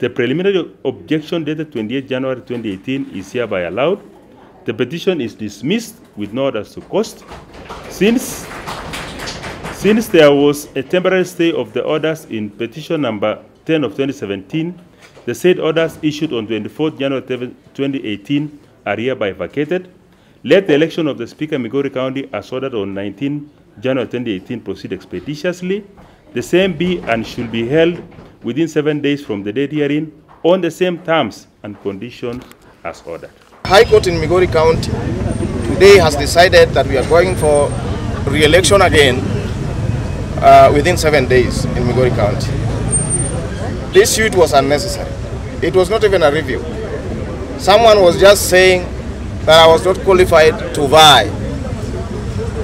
The preliminary objection dated 28 January 2018 is hereby allowed. The petition is dismissed with no orders to cost. Since there was a temporary stay of the orders in petition number 10 of 2017, the said orders issued on 24 January 2018 are hereby vacated. Let the election of the Speaker Migori County as ordered on 19 January 2018 proceed expeditiously. The same be and should be held within 7 days from the date herein on the same terms and conditions as ordered. High Court in Migori County today has decided that we are going for re-election again within 7 days in Migori County. This suit was unnecessary. It was not even a review. Someone was just saying that I was not qualified to vie.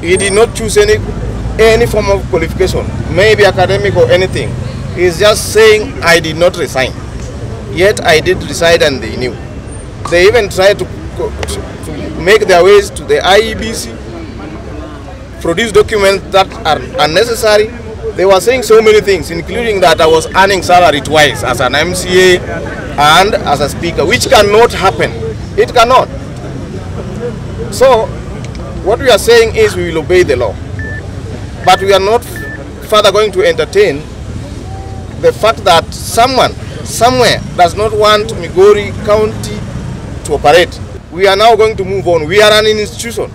He did not choose any form of qualification, maybe academic or anything. He's just saying I did not resign. Yet I did resign and they knew. They even tried to make their ways to the IEBC, produce documents that are unnecessary. They were saying so many things, including that I was earning salary twice as an MCA and as a speaker, which cannot happen. It cannot. So what we are saying is we will obey the law. But we are not further going to entertain the fact that someone, somewhere, does not want Migori County to operate. We are now going to move on. We are an institution.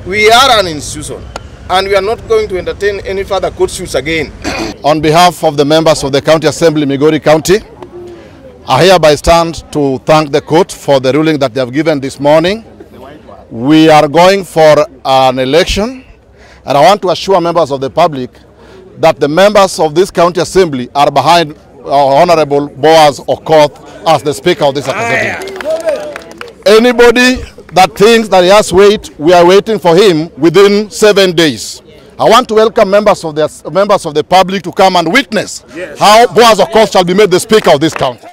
We are an institution. And we are not going to entertain any further court suits again. On behalf of the members of the County Assembly, Migori County, I hereby stand to thank the court for the ruling that they have given this morning. We are going for an election, and I want to assure members of the public that the members of this County Assembly are behind Honorable Boaz Okoth as the Speaker of this Assembly. Anybody that thinks that he has wait, we are waiting for him within 7 days. I want to welcome members of the public to come and witness how Boaz Okoth shall be made the Speaker of this county.